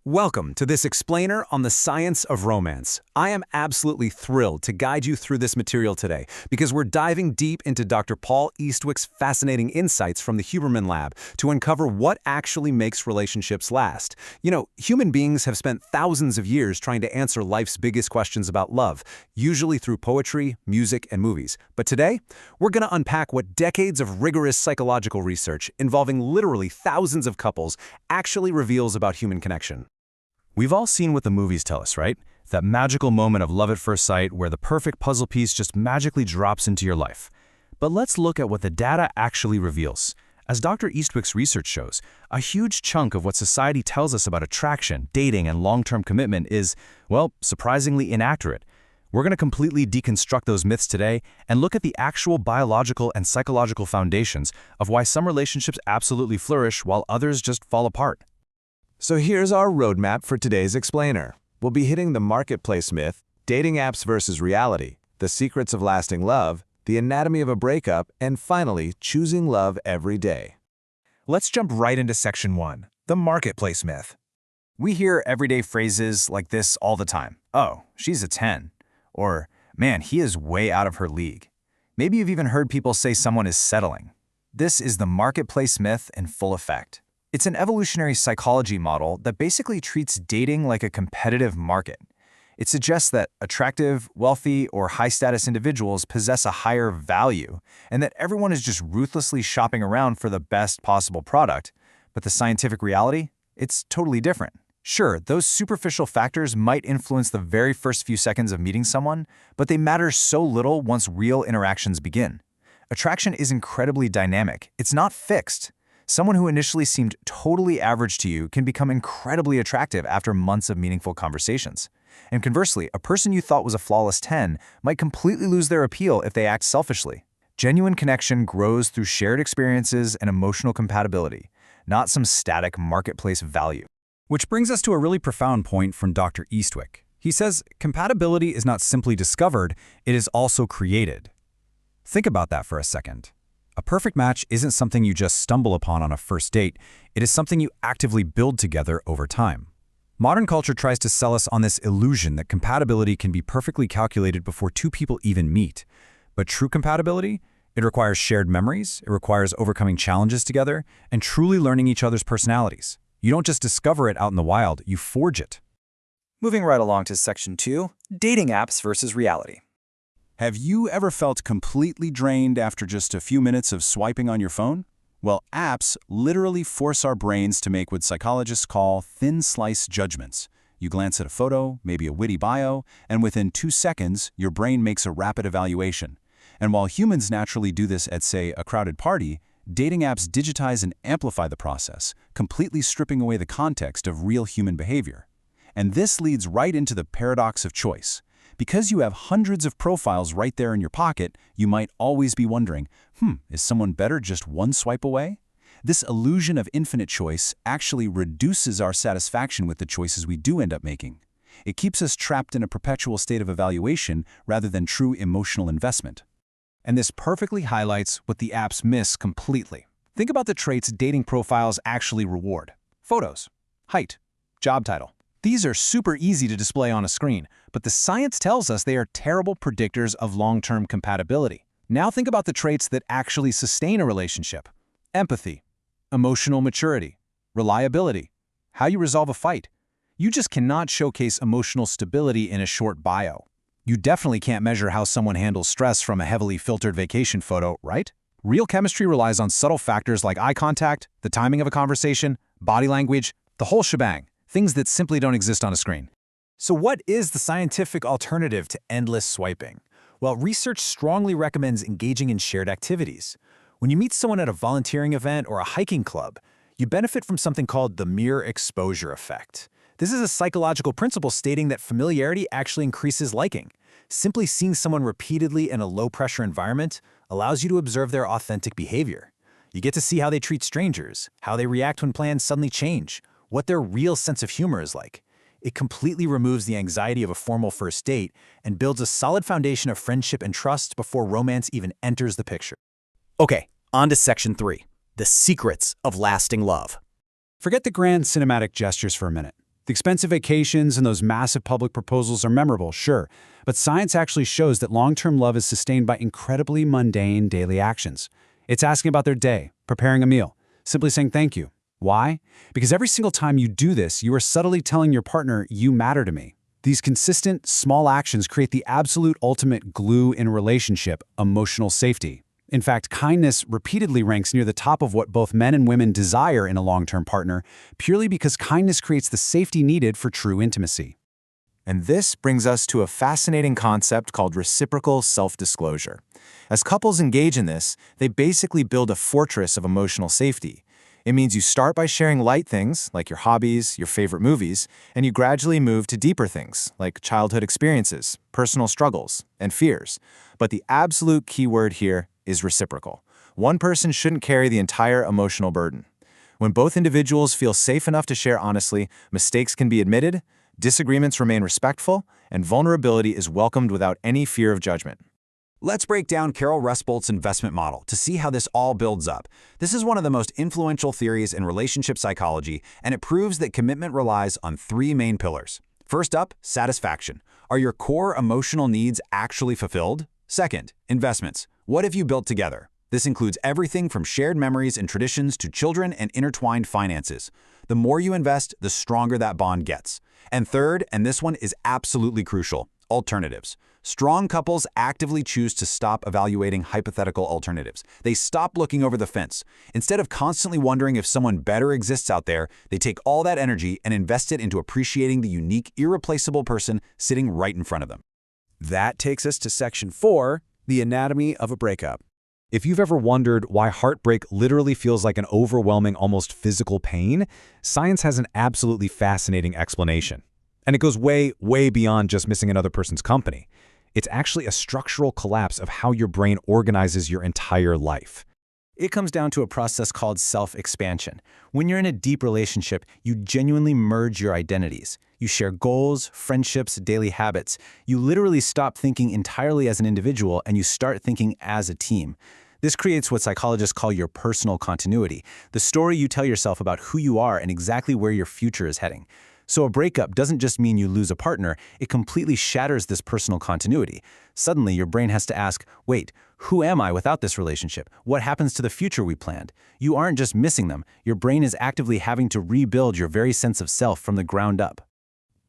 Welcome to this explainer on the science of romance. I am absolutely thrilled to guide you through this material today because we're diving deep into Dr. Paul Eastwick's fascinating insights from the Huberman Lab to uncover what actually makes relationships last. You know, human beings have spent thousands of years trying to answer life's biggest questions about love, usually through poetry, music, and movies. But today, we're going to unpack what decades of rigorous psychological research involving literally thousands of couples actually reveals about human connection. We've all seen what the movies tell us, right? That magical moment of love at first sight where the perfect puzzle piece just magically drops into your life. But let's look at what the data actually reveals. As Dr. Eastwick's research shows, a huge chunk of what society tells us about attraction, dating, and long-term commitment is, well, surprisingly inaccurate. We're going to completely deconstruct those myths today and look at the actual biological and psychological foundations of why some relationships absolutely flourish while others just fall apart. So here's our roadmap for today's explainer. We'll be hitting the marketplace myth, dating apps versus reality, the secrets of lasting love, the anatomy of a breakup, and finally, choosing love every day. Let's jump right into section 1, the marketplace myth. We hear everyday phrases like this all the time. Oh, she's a 10. Or, man, he is way out of her league. Maybe you've even heard people say someone is settling. This is the marketplace myth in full effect. It's an evolutionary psychology model that basically treats dating like a competitive market. It suggests that attractive, wealthy, or high-status individuals possess a higher value, and that everyone is just ruthlessly shopping around for the best possible product. But the scientific reality? It's totally different. Sure, those superficial factors might influence the very first few seconds of meeting someone, but they matter so little once real interactions begin. Attraction is incredibly dynamic. It's not fixed. Someone who initially seemed totally average to you can become incredibly attractive after months of meaningful conversations. And conversely, a person you thought was a flawless 10 might completely lose their appeal if they act selfishly. Genuine connection grows through shared experiences and emotional compatibility, not some static marketplace value. Which brings us to a really profound point from Dr. Eastwick. He says, compatibility is not simply discovered, it is also created. Think about that for a second. A perfect match isn't something you just stumble upon on a first date, it is something you actively build together over time. Modern culture tries to sell us on this illusion that compatibility can be perfectly calculated before two people even meet. But true compatibility? It requires shared memories, it requires overcoming challenges together, and truly learning each other's personalities. You don't just discover it out in the wild, you forge it. Moving right along to section 2, dating apps versus reality. Have you ever felt completely drained after just a few minutes of swiping on your phone? Well, apps literally force our brains to make what psychologists call thin-slice judgments. You glance at a photo, maybe a witty bio, and within 2 seconds, your brain makes a rapid evaluation. And while humans naturally do this at, say, a crowded party, dating apps digitize and amplify the process, completely stripping away the context of real human behavior. And this leads right into the paradox of choice. Because you have hundreds of profiles right there in your pocket, you might always be wondering, is someone better just one swipe away? This illusion of infinite choice actually reduces our satisfaction with the choices we do end up making. It keeps us trapped in a perpetual state of evaluation rather than true emotional investment. And this perfectly highlights what the apps miss completely. Think about the traits dating profiles actually reward. Photos, height, job title. These are super easy to display on a screen, but the science tells us they are terrible predictors of long-term compatibility. Now think about the traits that actually sustain a relationship. Empathy, emotional maturity, reliability, how you resolve a fight. You just cannot showcase emotional stability in a short bio. You definitely can't measure how someone handles stress from a heavily filtered vacation photo, right? Real chemistry relies on subtle factors like eye contact, the timing of a conversation, body language, the whole shebang. Things that simply don't exist on a screen. So what is the scientific alternative to endless swiping? Well, research strongly recommends engaging in shared activities. When you meet someone at a volunteering event or a hiking club, you benefit from something called the mere exposure effect. This is a psychological principle stating that familiarity actually increases liking. Simply seeing someone repeatedly in a low-pressure environment allows you to observe their authentic behavior. You get to see how they treat strangers, how they react when plans suddenly change, what their real sense of humor is like. It completely removes the anxiety of a formal first date and builds a solid foundation of friendship and trust before romance even enters the picture. Okay, on to section 3, the secrets of lasting love. Forget the grand cinematic gestures for a minute. The expensive vacations and those massive public proposals are memorable, sure, but science actually shows that long-term love is sustained by incredibly mundane daily actions. It's asking about their day, preparing a meal, simply saying thank you. Why? Because every single time you do this, you are subtly telling your partner, you matter to me. These consistent, small actions create the absolute ultimate glue in a relationship, emotional safety. In fact, kindness repeatedly ranks near the top of what both men and women desire in a long-term partner, purely because kindness creates the safety needed for true intimacy. And this brings us to a fascinating concept called reciprocal self-disclosure. As couples engage in this, they basically build a fortress of emotional safety. It means you start by sharing light things, like your hobbies, your favorite movies, and you gradually move to deeper things, like childhood experiences, personal struggles, and fears. But the absolute key word here is reciprocal. One person shouldn't carry the entire emotional burden. When both individuals feel safe enough to share honestly, mistakes can be admitted, disagreements remain respectful, and vulnerability is welcomed without any fear of judgment. Let's break down Carol Rusbolt's investment model to see how this all builds up. This is one of the most influential theories in relationship psychology, and it proves that commitment relies on three main pillars. First up, satisfaction. Are your core emotional needs actually fulfilled? Second, investments. What have you built together? This includes everything from shared memories and traditions to children and intertwined finances. The more you invest, the stronger that bond gets. And third, and this one is absolutely crucial, alternatives. Strong couples actively choose to stop evaluating hypothetical alternatives. They stop looking over the fence. Instead of constantly wondering if someone better exists out there, they take all that energy and invest it into appreciating the unique, irreplaceable person sitting right in front of them. That takes us to Section 4, the anatomy of a breakup. If you've ever wondered why heartbreak literally feels like an overwhelming, almost physical pain, science has an absolutely fascinating explanation. And it goes way, way beyond just missing another person's company. It's actually a structural collapse of how your brain organizes your entire life. It comes down to a process called self-expansion. When you're in a deep relationship, you genuinely merge your identities. You share goals, friendships, daily habits. You literally stop thinking entirely as an individual and you start thinking as a team. This creates what psychologists call your personal continuity, the story you tell yourself about who you are and exactly where your future is heading. So a breakup doesn't just mean you lose a partner, it completely shatters this personal continuity. Suddenly, your brain has to ask, wait, who am I without this relationship? What happens to the future we planned? You aren't just missing them, your brain is actively having to rebuild your very sense of self from the ground up.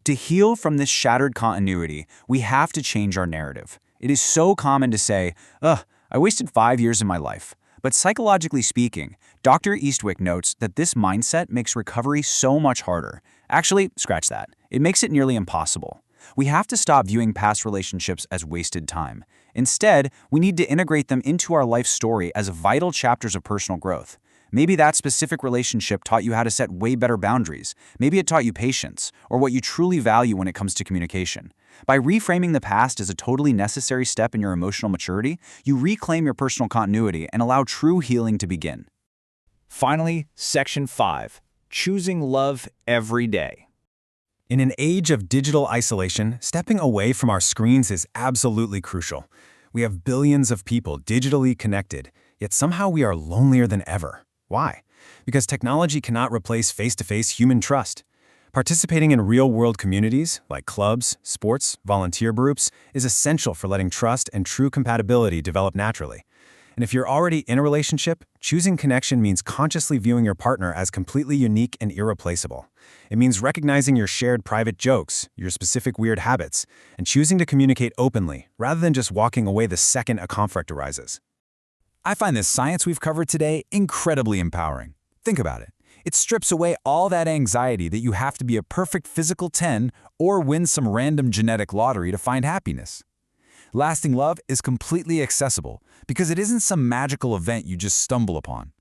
To heal from this shattered continuity, we have to change our narrative. It is so common to say, ugh, I wasted 5 years of my life. But psychologically speaking, Dr. Eastwick notes that this mindset makes recovery so much harder. Actually, scratch that. It makes it nearly impossible. We have to stop viewing past relationships as wasted time. Instead, we need to integrate them into our life story as vital chapters of personal growth. Maybe that specific relationship taught you how to set way better boundaries. Maybe it taught you patience, or what you truly value when it comes to communication. By reframing the past as a totally necessary step in your emotional maturity, you reclaim your personal continuity and allow true healing to begin. Finally, Section 5, choosing love every day. In an age of digital isolation, stepping away from our screens is absolutely crucial. We have billions of people digitally connected, yet somehow we are lonelier than ever. Why? Because technology cannot replace face-to-face human trust. Participating in real-world communities, like clubs, sports, volunteer groups, is essential for letting trust and true compatibility develop naturally. And if you're already in a relationship, choosing connection means consciously viewing your partner as completely unique and irreplaceable. It means recognizing your shared private jokes, your specific weird habits, and choosing to communicate openly, rather than just walking away the second a conflict arises. I find this science we've covered today incredibly empowering. Think about it. It strips away all that anxiety that you have to be a perfect physical 10 or win some random genetic lottery to find happiness. Lasting love is completely accessible because it isn't some magical event you just stumble upon.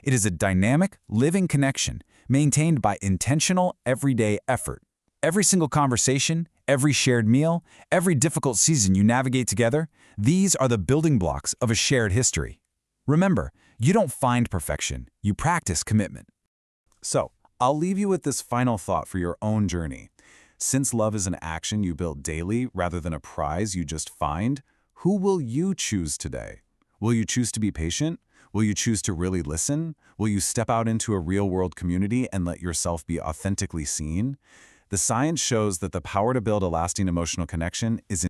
It is a dynamic, living connection maintained by intentional, everyday effort. Every single conversation, every shared meal, every difficult season you navigate together, these are the building blocks of a shared history. Remember, you don't find perfection, you practice commitment. So, I'll leave you with this final thought for your own journey. Since love is an action you build daily rather than a prize you just find, who will you choose today? Will you choose to be patient? Will you choose to really listen? Will you step out into a real-world community and let yourself be authentically seen? The science shows that the power to build a lasting emotional connection is